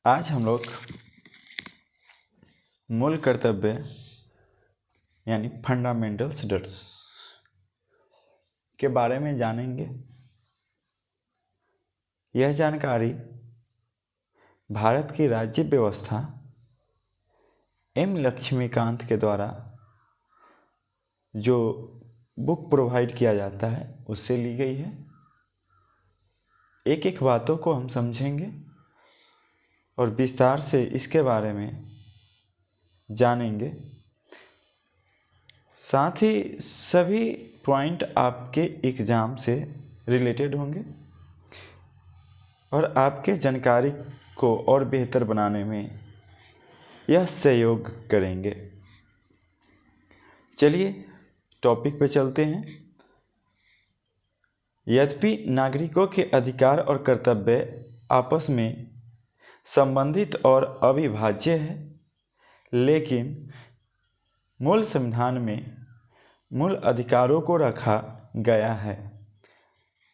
आज हम लोग मूल कर्तव्य यानी फंडामेंटल्स रिट्स के बारे में जानेंगे। यह जानकारी भारत की राज्य व्यवस्था एम लक्ष्मीकांत के द्वारा जो बुक प्रोवाइड किया जाता है उससे ली गई है। एक एक बातों को हम समझेंगे और विस्तार से इसके बारे में जानेंगे। साथ ही सभी पॉइंट आपके एग्ज़ाम से रिलेटेड होंगे और आपके जानकारी को और बेहतर बनाने में यह सहयोग करेंगे। चलिए टॉपिक पे चलते हैं। यद्यपि नागरिकों के अधिकार और कर्तव्य आपस में संबंधित और अविभाज्य है, लेकिन मूल संविधान में मूल अधिकारों को रखा गया है,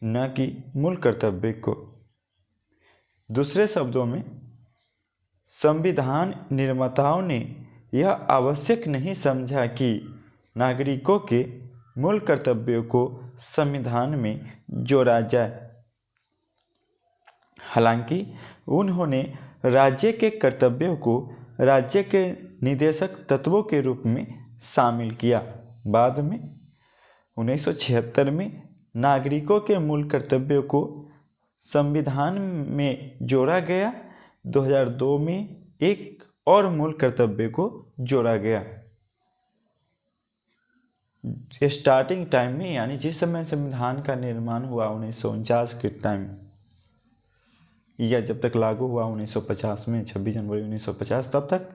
न कि मूल कर्तव्य को। दूसरे शब्दों में संविधान निर्माताओं ने यह आवश्यक नहीं समझा कि नागरिकों के मूल कर्तव्यों को संविधान में जोड़ा जाए। हालांकि उन्होंने राज्य के कर्तव्यों को राज्य के निर्देशक तत्वों के रूप में शामिल किया। बाद में 1976 में नागरिकों के मूल कर्तव्यों को संविधान में जोड़ा गया। 2002 में एक और मूल कर्तव्य को जोड़ा गया। स्टार्टिंग टाइम में यानी जिस समय संविधान का निर्माण हुआ 1949 के टाइम, या जब तक लागू हुआ 1950 में 26 जनवरी 1950, तब तक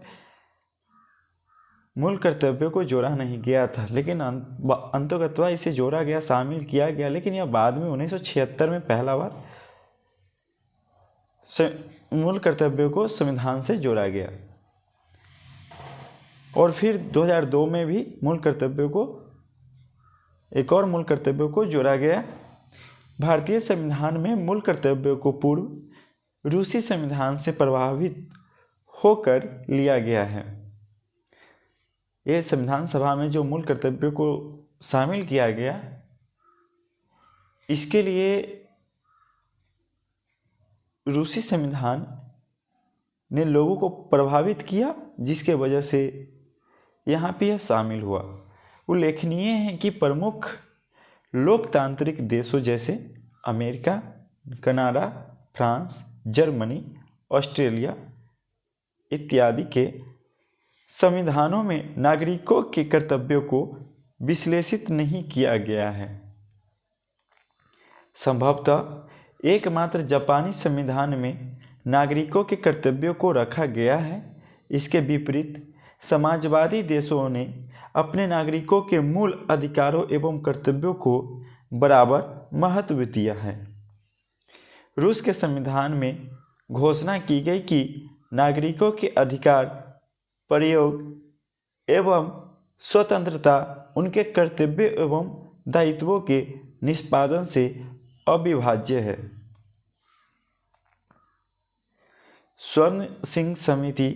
मूल कर्तव्यों को जोड़ा नहीं गया था, लेकिन अंततः इसे जोड़ा गया, शामिल किया गया। लेकिन यह बाद में 1976 में पहला बार मूल कर्तव्यों को संविधान से जोड़ा गया और फिर 2002 में भी एक और मूल कर्तव्यों को जोड़ा गया। भारतीय संविधान में मूल कर्तव्यों को पूर्व रूसी संविधान से प्रभावित होकर लिया गया है। यह संविधान सभा में जो मूल कर्तव्यों को शामिल किया गया, इसके लिए रूसी संविधान ने लोगों को प्रभावित किया, जिसके वजह से यहाँ पे यह शामिल हुआ। उल्लेखनीय है कि प्रमुख लोकतांत्रिक देशों जैसे America, Canada, France, Germany, Australia इत्यादि के संविधानों में नागरिकों के कर्तव्यों को विश्लेषित नहीं किया गया है। संभवतः एकमात्र जापानी संविधान में नागरिकों के कर्तव्यों को रखा गया है। इसके विपरीत समाजवादी देशों ने अपने नागरिकों के मूल अधिकारों एवं कर्तव्यों को बराबर महत्व दिया है। रूस के संविधान में घोषणा की गई कि नागरिकों के अधिकार, प्रयोग एवं स्वतंत्रता उनके कर्तव्य एवं दायित्वों के निष्पादन से अविभाज्य है। स्वर्ण सिंह समिति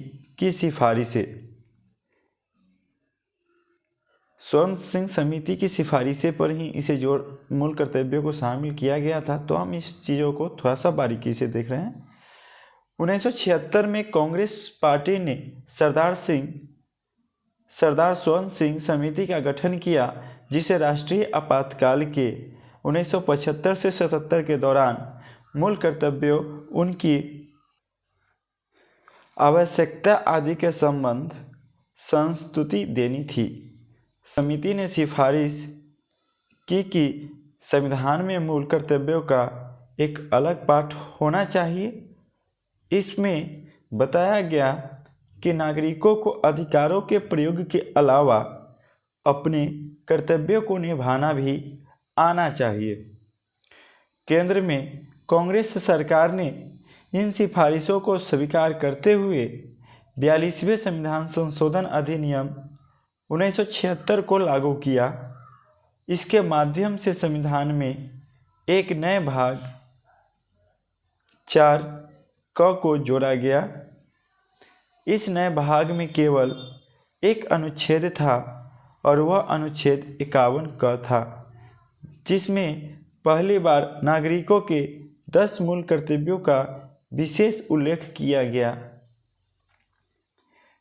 की सिफारिशें पर ही इसे मूल कर्तव्यों को शामिल किया गया था। तो हम इस चीज़ों को थोड़ा सा बारीकी से देख रहे हैं। 1976 में कांग्रेस पार्टी ने सरदार स्वर्ण सिंह समिति का गठन किया, जिसे राष्ट्रीय आपातकाल के 1975 से 77 के दौरान मूल कर्तव्यों, उनकी आवश्यकता आदि के संबंध संस्तुति देनी थी। समिति ने सिफारिश की कि संविधान में मूल कर्तव्यों का एक अलग पाठ होना चाहिए। इसमें बताया गया कि नागरिकों को अधिकारों के प्रयोग के अलावा अपने कर्तव्यों को निभाना भी आना चाहिए। केंद्र में कांग्रेस सरकार ने इन सिफारिशों को स्वीकार करते हुए 42वें संविधान संशोधन अधिनियम 1976 को लागू किया। इसके माध्यम से संविधान में एक नए भाग 4 क को जोड़ा गया। इस नए भाग में केवल एक अनुच्छेद था और वह अनुच्छेद 51 क था, जिसमें पहली बार नागरिकों के 10 मूल कर्तव्यों का विशेष उल्लेख किया गया।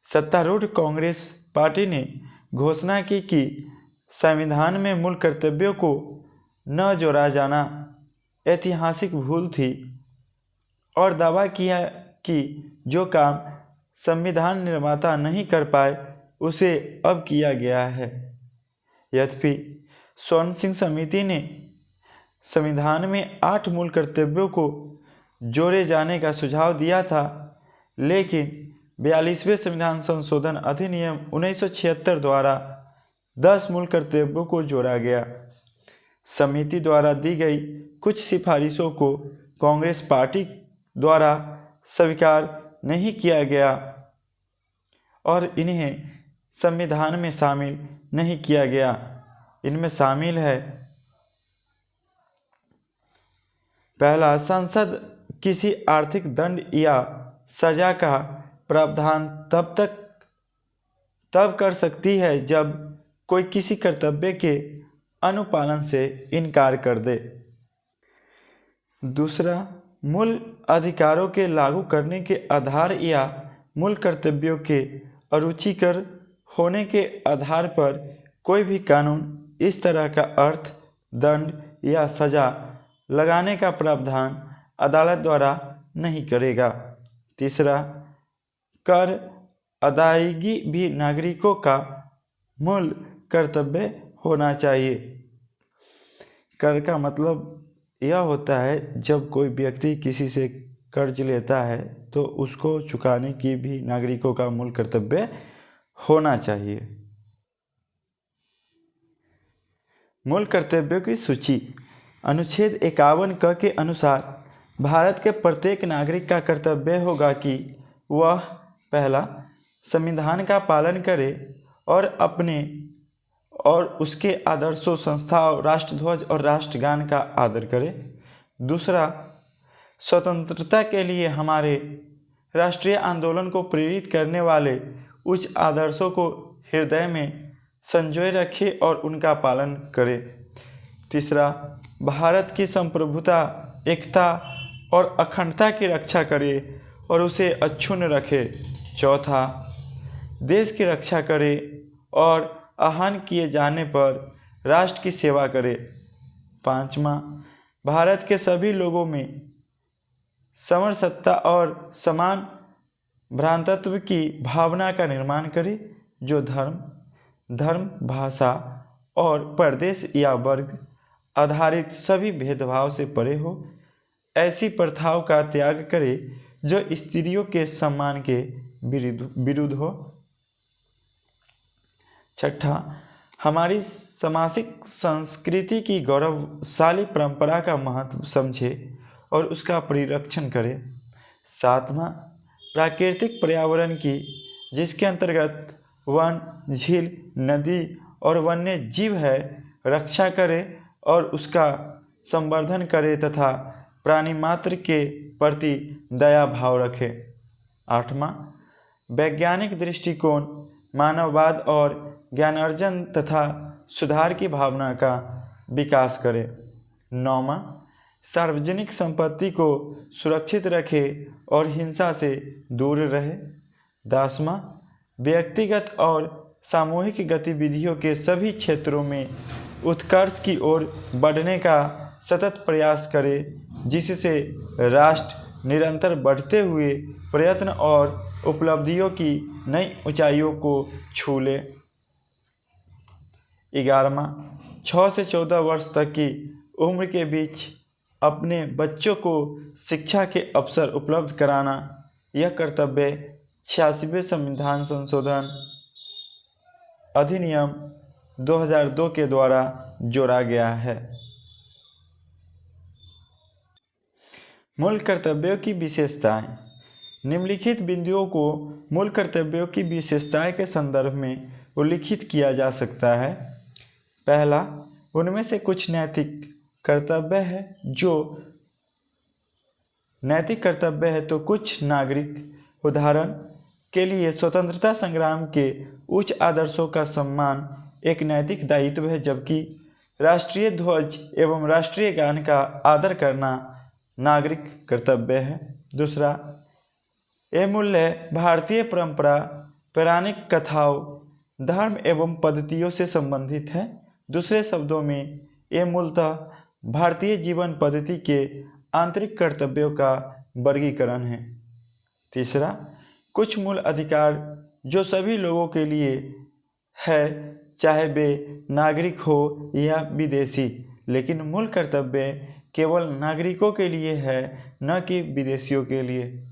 सत्तारूढ़ कांग्रेस पार्टी ने घोषणा की कि संविधान में मूल कर्तव्यों को न जोड़ा जाना ऐतिहासिक भूल थी और दावा किया कि जो काम संविधान निर्माता नहीं कर पाए उसे अब किया गया है। यद्यपि स्वर्ण सिंह समिति ने संविधान में 8 मूल कर्तव्यों को जोड़े जाने का सुझाव दिया था, लेकिन 42वें संविधान संशोधन अधिनियम 1976 द्वारा 10 मूल कर्तव्यों को जोड़ा गया। समिति द्वारा दी गई कुछ सिफारिशों को कांग्रेस पार्टी द्वारा स्वीकार नहीं किया गया और इन्हें संविधान में शामिल नहीं किया गया। इनमें शामिल है: पहला, संसद किसी आर्थिक दंड या सजा का प्रावधान तब कर सकती है जब कोई किसी कर्तव्य के अनुपालन से इनकार कर दे। दूसरा, मूल अधिकारों के लागू करने के आधार या मूल कर्तव्यों के अरुचिकर होने के आधार पर कोई भी कानून इस तरह का अर्थ, दंड या सजा लगाने का प्रावधान अदालत द्वारा नहीं करेगा। तीसरा, कर अदायगी भी नागरिकों का मूल कर्तव्य होना चाहिए। कर का मतलब यह होता है जब कोई व्यक्ति किसी से कर्ज लेता है तो उसको चुकाने की भी नागरिकों का मूल कर्तव्य होना चाहिए। मूल कर्तव्यों की सूची। अनुच्छेद 51 क के अनुसार भारत के प्रत्येक नागरिक का कर्तव्य होगा कि वह पहला, संविधान का पालन करे और अपने और उसके आदर्शों, संस्थाओं, राष्ट्रध्वज और राष्ट्रगान का आदर करे। दूसरा, स्वतंत्रता के लिए हमारे राष्ट्रीय आंदोलन को प्रेरित करने वाले उच्च आदर्शों को हृदय में संजोए रखे और उनका पालन करे। तीसरा, भारत की संप्रभुता, एकता और अखंडता की रक्षा करे और उसे अक्षुण्ण रखे। चौथा, देश की रक्षा करे और आहन किए जाने पर राष्ट्र की सेवा करे। पाँचवां, भारत के सभी लोगों में समरसत्ता और समान भ्रातृत्व की भावना का निर्माण करे, जो धर्म, भाषा और प्रदेश या वर्ग आधारित सभी भेदभाव से परे हो। ऐसी प्रथाओं का त्याग करे जो स्त्रियों के सम्मान के विरुद्ध हो। छठा, हमारी सामाजिक संस्कृति की गौरवशाली परंपरा का महत्व समझे और उसका परिरक्षण करे। सातवां, प्राकृतिक पर्यावरण की, जिसके अंतर्गत वन, झील, नदी और वन्य जीव है, रक्षा करे और उसका संवर्धन करे तथा प्राणी मात्र के प्रति दया भाव रखे। आठवां, वैज्ञानिक दृष्टिकोण, मानववाद और ज्ञानार्जन तथा सुधार की भावना का विकास करे। नौवां, सार्वजनिक संपत्ति को सुरक्षित रखे और हिंसा से दूर रहे। 10वां, व्यक्तिगत और सामूहिक गतिविधियों के सभी क्षेत्रों में उत्कर्ष की ओर बढ़ने का सतत प्रयास करे, जिससे राष्ट्र निरंतर बढ़ते हुए प्रयत्न और उपलब्धियों की नई ऊंचाइयों को छू ले। 11वां, 6 से 14 वर्ष तक की उम्र के बीच अपने बच्चों को शिक्षा के अवसर उपलब्ध कराना। यह कर्तव्य 86वें संविधान संशोधन अधिनियम 2002 के द्वारा जोड़ा गया है। मूल कर्तव्यों की विशेषताएं। निम्नलिखित बिंदुओं को मूल कर्तव्यों की विशेषताएं के संदर्भ में उल्लिखित किया जा सकता है। पहला, उनमें से कुछ नैतिक कर्तव्य है जो नैतिक कर्तव्य है तो कुछ नागरिक उदाहरण के लिए स्वतंत्रता संग्राम के उच्च आदर्शों का सम्मान एक नैतिक दायित्व है, जबकि राष्ट्रीय ध्वज एवं राष्ट्रीय गान का आदर करना नागरिक कर्तव्य है। दूसरा, ये मूल्य भारतीय परंपरा, पौराणिक कथाओं, धर्म एवं पद्धतियों से संबंधित है। दूसरे शब्दों में ये मूलतः भारतीय जीवन पद्धति के आंतरिक कर्तव्यों का वर्गीकरण है। तीसरा, कुछ मूल अधिकार जो सभी लोगों के लिए है, चाहे वे नागरिक हो या विदेशी, लेकिन मूल कर्तव्य केवल नागरिकों के लिए है, न कि विदेशियों के लिए।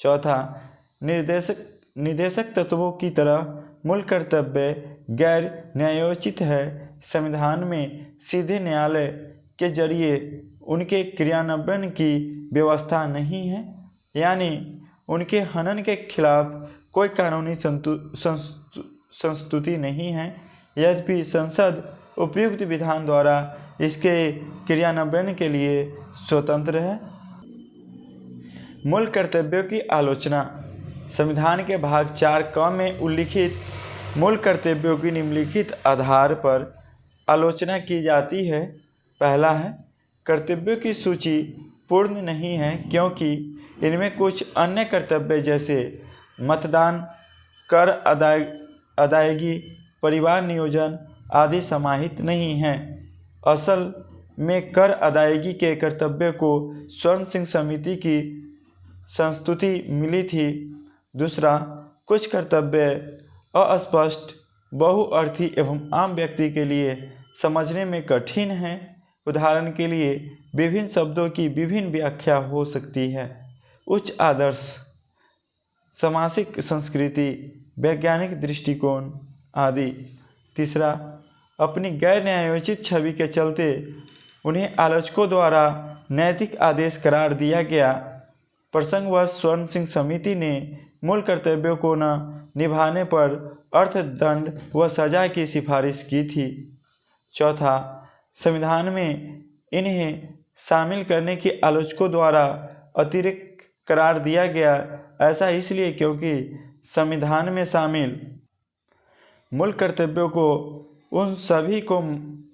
चौथा, निर्देशक तत्वों की तरह मूल कर्तव्य गैर न्यायोचित है। संविधान में सीधे न्यायालय के जरिए उनके क्रियान्वयन की व्यवस्था नहीं है, यानी उनके हनन के खिलाफ कोई कानूनी संस्तुति नहीं है। यद्यपि संसद उपयुक्त विधान द्वारा इसके क्रियान्वयन के लिए स्वतंत्र है। मूल कर्तव्यों की आलोचना। संविधान के भाग 4 क में उल्लिखित मूल कर्तव्यों की निम्नलिखित आधार पर आलोचना की जाती है। पहला है, कर्तव्यों की सूची पूर्ण नहीं है क्योंकि इनमें कुछ अन्य कर्तव्य जैसे मतदान, कर अदायगी, परिवार नियोजन आदि समाहित नहीं हैं। असल में कर अदायगी के कर्तव्य को स्वर्ण सिंह समिति की संस्तुति मिली थी। दूसरा, कुछ कर्तव्य अस्पष्ट, बहुअर्थी एवं आम व्यक्ति के लिए समझने में कठिन हैं। उदाहरण के लिए विभिन्न शब्दों की विभिन्न व्याख्या हो सकती है। उच्च आदर्श, सामाजिक संस्कृति, वैज्ञानिक दृष्टिकोण आदि। तीसरा, अपनी गैर न्यायोचित छवि के चलते उन्हें आलोचकों द्वारा नैतिक आदेश करार दिया गया। प्रसंगवश स्वर्ण सिंह समिति ने मूल कर्तव्यों को न निभाने पर अर्थदंड व सजा की सिफारिश की थी। चौथा, संविधान में इन्हें शामिल करने की आलोचकों द्वारा अतिरिक्त करार दिया गया। ऐसा इसलिए क्योंकि संविधान में शामिल मूल कर्तव्यों को उन सभी को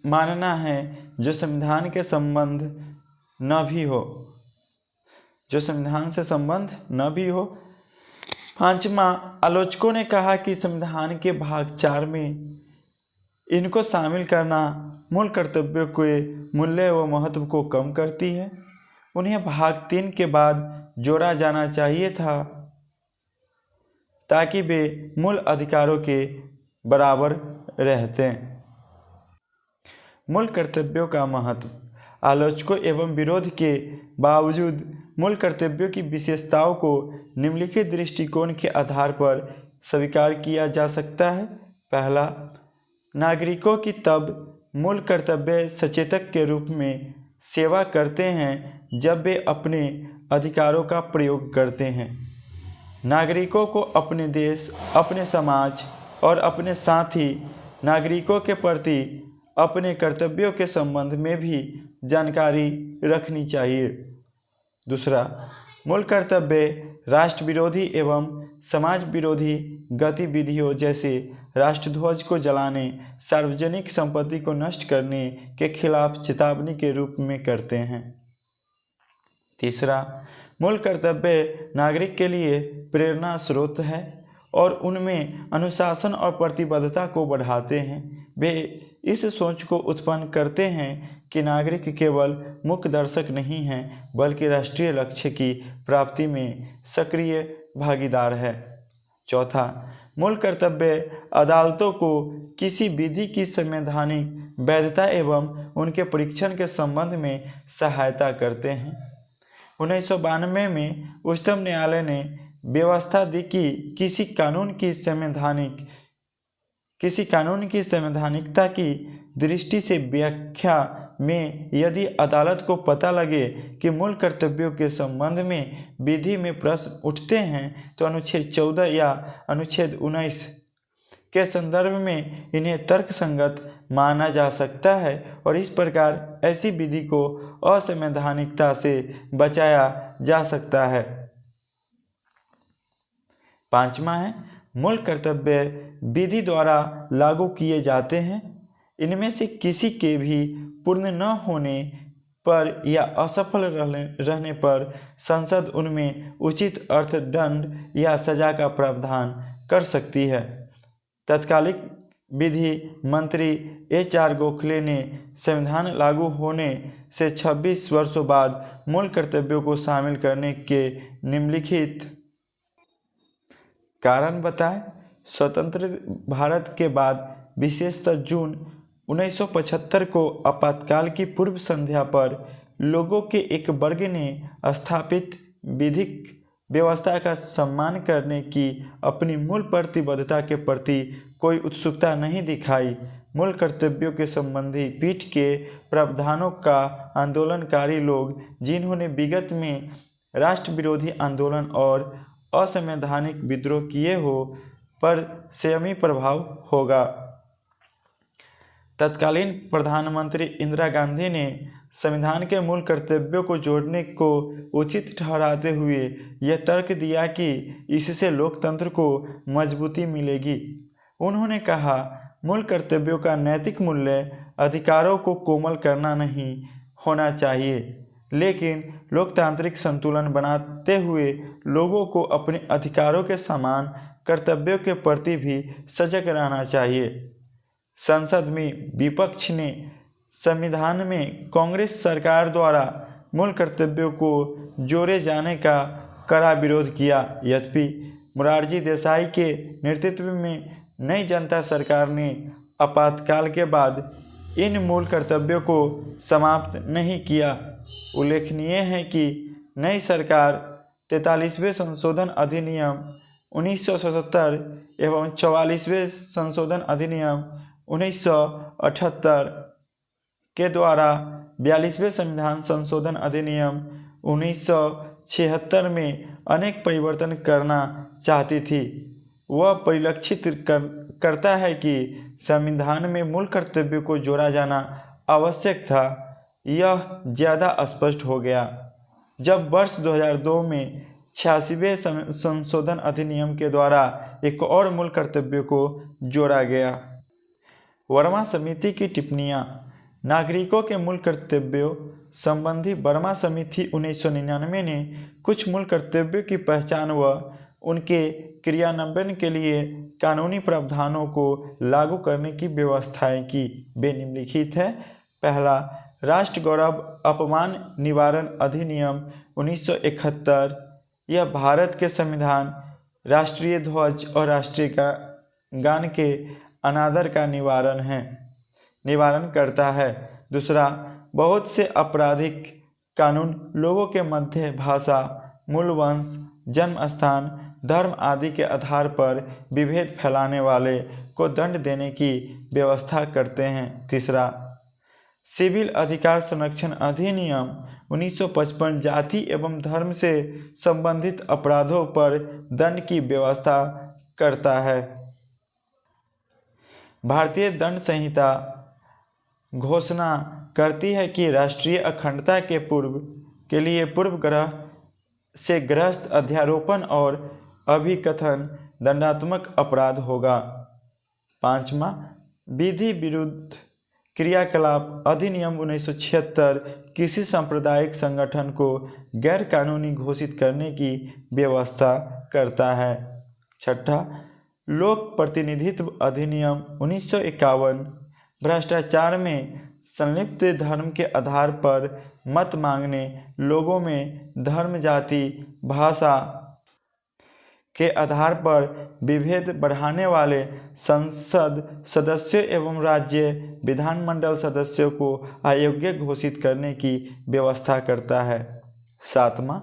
मानना है जो संविधान के संबंध न भी हो। पांचवा, आलोचकों ने कहा कि संविधान के भाग 4 में इनको शामिल करना मूल कर्तव्यों के मूल्य व महत्व को कम करती है। उन्हें भाग 3 के बाद जोड़ा जाना चाहिए था ताकि वे मूल अधिकारों के बराबर रहते। मूल कर्तव्यों का महत्व। आलोचकों एवं विरोध के बावजूद मूल कर्तव्यों की विशेषताओं को निम्नलिखित दृष्टिकोण के आधार पर स्वीकार किया जा सकता है। पहला, नागरिकों की तब मूल कर्तव्य सचेतक के रूप में सेवा करते हैं जब वे अपने अधिकारों का प्रयोग करते हैं। नागरिकों को अपने देश, अपने समाज और अपने साथी नागरिकों के प्रति अपने कर्तव्यों के संबंध में भी जानकारी रखनी चाहिए। दूसरा, मूल कर्तव्य राष्ट्र विरोधी एवं समाज विरोधी गतिविधियों जैसे राष्ट्रध्वज को जलाने, सार्वजनिक संपत्ति को नष्ट करने के खिलाफ चेतावनी के रूप में करते हैं। तीसरा, मूल कर्तव्य नागरिक के लिए प्रेरणा स्रोत है और उनमें अनुशासन और प्रतिबद्धता को बढ़ाते हैं। वे इस सोच को उत्पन्न करते हैं कि नागरिक केवल मुख्य दर्शक नहीं हैं बल्कि राष्ट्रीय लक्ष्य की प्राप्ति में सक्रिय भागीदार है। चौथा, मूल कर्तव्य अदालतों को किसी विधि की संवैधानिक वैधता एवं उनके परीक्षण के संबंध में सहायता करते हैं। 1992 में उच्चतम न्यायालय ने व्यवस्था दी कि किसी कानून की संवैधानिकता की दृष्टि से व्याख्या में यदि अदालत को पता लगे कि मूल कर्तव्यों के संबंध में विधि में प्रश्न उठते हैं तो अनुच्छेद 14 या अनुच्छेद 19 के संदर्भ में इन्हें तर्कसंगत माना जा सकता है और इस प्रकार ऐसी विधि को असंवैधानिकता से बचाया जा सकता है। पांचवा है मूल कर्तव्य विधि द्वारा लागू किए जाते हैं। इनमें से किसी के भी पूर्ण न होने पर या असफल रहने पर संसद उनमें उचित अर्थदंड या सजा का प्रावधान कर सकती है। तत्कालिक विधि मंत्री HR गोखले ने संविधान लागू होने से 26 वर्षों बाद मूल कर्तव्यों को शामिल करने के निम्नलिखित कारण बताए। स्वतंत्र भारत के बाद विशेषतः जून 1975 को आपातकाल की पूर्व संध्या पर लोगों के एक वर्ग ने स्थापित विधिक व्यवस्था का सम्मान करने की अपनी मूल प्रतिबद्धता के प्रति कोई उत्सुकता नहीं दिखाई। मूल कर्तव्यों के संबंधी पीठ के प्रावधानों का आंदोलनकारी लोग, जिन्होंने विगत में राष्ट्र विरोधी आंदोलन और असंवैधानिक विद्रोह किए हो, पर संयमी प्रभाव होगा। तत्कालीन प्रधानमंत्री इंदिरा गांधी ने संविधान के मूल कर्तव्यों को जोड़ने को उचित ठहराते हुए यह तर्क दिया कि इससे लोकतंत्र को मजबूती मिलेगी। उन्होंने कहा, मूल कर्तव्यों का नैतिक मूल्य अधिकारों को कोमल करना नहीं होना चाहिए, लेकिन लोकतांत्रिक संतुलन बनाते हुए लोगों को अपने अधिकारों के समान कर्तव्यों के प्रति भी सजग रहना चाहिए। संसद में विपक्ष ने संविधान में कांग्रेस सरकार द्वारा मूल कर्तव्यों को जोड़े जाने का कड़ा विरोध किया। यद्यपि मोरारजी देसाई के नेतृत्व में नई जनता सरकार ने आपातकाल के बाद इन मूल कर्तव्यों को समाप्त नहीं किया। उल्लेखनीय है कि नई सरकार 43वें संशोधन अधिनियम 1977 एवं 44वें संशोधन अधिनियम 1978 के द्वारा 42वें संविधान संशोधन अधिनियम 1976 में अनेक परिवर्तन करना चाहती थी। वह परिलक्षित करता है कि संविधान में मूल कर्तव्यों को जोड़ा जाना आवश्यक था। यह ज़्यादा स्पष्ट हो गया जब वर्ष 2002 में 86वें संशोधन अधिनियम के द्वारा एक और मूल कर्तव्य को जोड़ा गया। वर्मा समिति की टिप्पणियाँ। नागरिकों के मूल कर्तव्यों संबंधी वर्मा समिति 1999 ने कुछ मूल कर्तव्यों की पहचान व उनके क्रियान्वयन के लिए कानूनी प्रावधानों को लागू करने की व्यवस्थाएं की। वे निम्नलिखित है। पहला, राष्ट्र गौरव अपमान निवारण अधिनियम 1971। यह भारत के संविधान, राष्ट्रीय ध्वज और राष्ट्रीय गान के अनादर का निवारण करता है। दूसरा, बहुत से आपराधिक कानून लोगों के मध्य भाषा, मूल वंश, जन्म स्थान, धर्म आदि के आधार पर विभेद फैलाने वाले को दंड देने की व्यवस्था करते हैं। तीसरा, सिविल अधिकार संरक्षण अधिनियम 1955 जाति एवं धर्म से संबंधित अपराधों पर दंड की व्यवस्था करता है। भारतीय दंड संहिता घोषणा करती है कि राष्ट्रीय अखंडता के लिए पूर्वग्रह से ग्रस्त अध्यारोपण और अभिकथन दंडात्मक अपराध होगा। पांचवा, विधि विरुद्ध क्रियाकलाप अधिनियम 1976 किसी सांप्रदायिक संगठन को गैर कानूनी घोषित करने की व्यवस्था करता है। छठा, लोक प्रतिनिधित्व अधिनियम 1951 भ्रष्टाचार में संलिप्त धर्म के आधार पर मत मांगने, लोगों में धर्म, जाति, भाषा के आधार पर विभेद बढ़ाने वाले संसद सदस्यों एवं राज्य विधानमंडल सदस्यों को अयोग्य घोषित करने की व्यवस्था करता है। सातवां,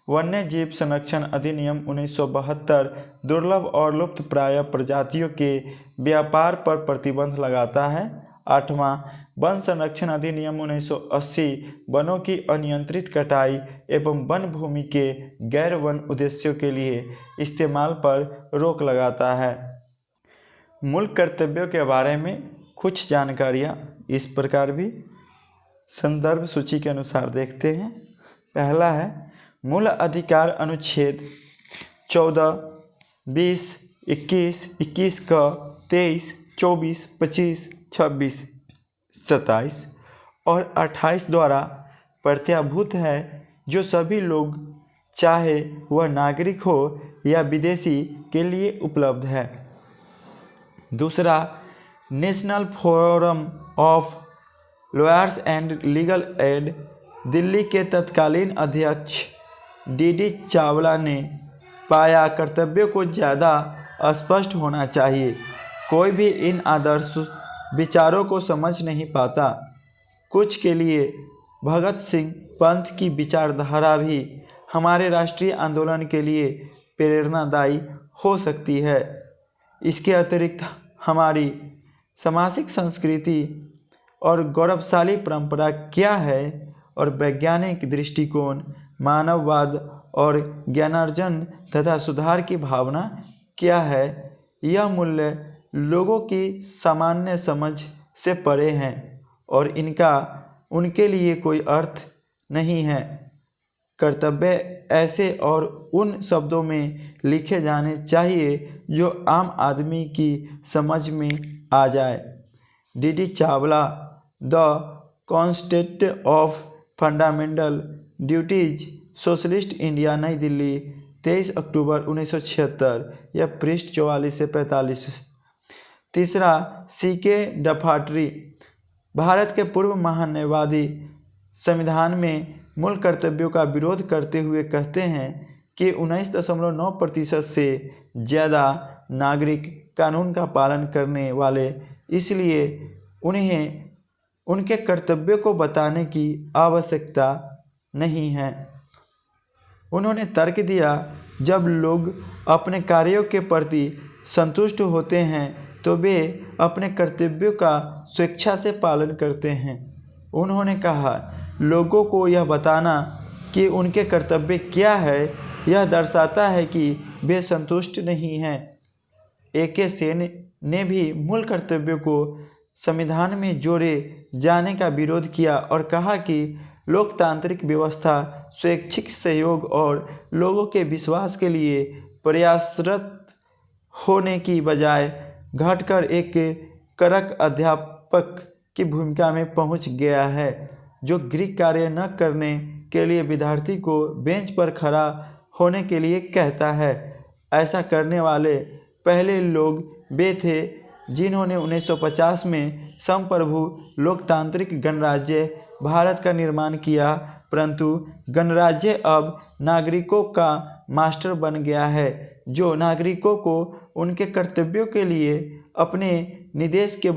वन्य जीव संरक्षण अधिनियम 1972 दुर्लभ और लुप्तप्राय प्रजातियों के व्यापार पर प्रतिबंध लगाता है। आठवां, वन संरक्षण अधिनियम 1980 वनों की अनियंत्रित कटाई एवं वन भूमि के गैर वन उद्देश्यों के लिए इस्तेमाल पर रोक लगाता है। मूल कर्तव्यों के बारे में कुछ जानकारियाँ इस प्रकार भी संदर्भ सूची के अनुसार देखते हैं। पहला है मूल अधिकार अनुच्छेद 14, 20, 21, 21 क, 23, 24, 25, 26, 27 और 28 द्वारा प्रत्याभूत है, जो सभी लोग चाहे वह नागरिक हो या विदेशी के लिए उपलब्ध है। दूसरा, national forum of lawyers and legal aid Delhi के तत्कालीन अध्यक्ष डी चावला ने पाया कर्तव्यों को ज़्यादा स्पष्ट होना चाहिए। कोई भी इन आदर्श विचारों को समझ नहीं पाता। कुछ के लिए भगत सिंह पंथ की विचारधारा भी हमारे राष्ट्रीय आंदोलन के लिए प्रेरणादायी हो सकती है। इसके अतिरिक्त हमारी सामाजिक संस्कृति और गौरवशाली परंपरा क्या है और वैज्ञानिक दृष्टिकोण, मानववाद और ज्ञानार्जन तथा सुधार की भावना क्या है, यह मूल्य लोगों की सामान्य समझ से परे हैं और इनका उनके लिए कोई अर्थ नहीं है। कर्तव्य ऐसे और उन शब्दों में लिखे जाने चाहिए जो आम आदमी की समझ में आ जाए। D Chawla, the constitution of fundamental duties, socialist India, नई दिल्ली, 23 अक्टूबर 1976, यह पृष्ठ 44 से 45। तीसरा, सीके डफाटरी भारत के पूर्व महान्यायवादी संविधान में मूल कर्तव्यों का विरोध करते हुए कहते हैं कि 19.9% से ज़्यादा नागरिक कानून का पालन करने वाले, इसलिए उन्हें उनके कर्तव्यों को बताने की आवश्यकता नहीं है। उन्होंने तर्क दिया, जब लोग अपने कार्यों के प्रति संतुष्ट होते हैं तो वे अपने कर्तव्यों का स्वेच्छा से पालन करते हैं। उन्होंने कहा, लोगों को यह बताना कि उनके कर्तव्य क्या है, यह दर्शाता है कि वे संतुष्ट नहीं हैं। AK सेन ने भी मूल कर्तव्यों को संविधान में जोड़े जाने का विरोध किया और कहा कि लोकतांत्रिक व्यवस्था स्वैच्छिक सहयोग और लोगों के विश्वास के लिए प्रयासरत होने की बजाय घटकर एक करक अध्यापक की भूमिका में पहुंच गया है, जो गृह कार्य न करने के लिए विद्यार्थी को बेंच पर खड़ा होने के लिए कहता है। ऐसा करने वाले पहले लोग वे थे जिन्होंने 1950 में संप्रभु लोकतांत्रिक गणराज्य भारत का निर्माण किया, परंतु गणराज्य अब नागरिकों का मास्टर बन गया है, जो नागरिकों को उनके कर्तव्यों के लिए अपने निर्देश के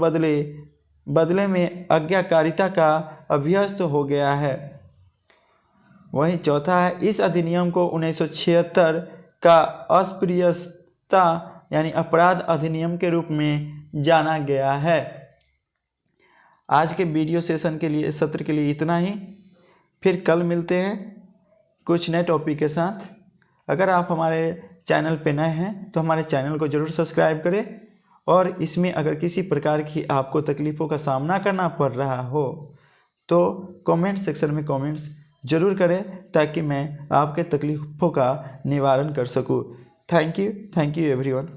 बदले में आज्ञाकारिता का अभ्यस्त हो गया है। वहीं चौथा है, इस अधिनियम को 1976 का अस्पृश्यता यानी अपराध अधिनियम के रूप में जाना गया है। आज के वीडियो सेशन के लिए, सत्र के लिए इतना ही। फिर कल मिलते हैं कुछ नए टॉपिक के साथ। अगर आप हमारे चैनल पे नए हैं तो हमारे चैनल को ज़रूर सब्सक्राइब करें और इसमें अगर किसी प्रकार की आपको तकलीफ़ों का सामना करना पड़ रहा हो तो कमेंट सेक्शन में कमेंट्स ज़रूर करें, ताकि मैं आपके तकलीफ़ों का निवारण कर सकूं। Thank you everyone.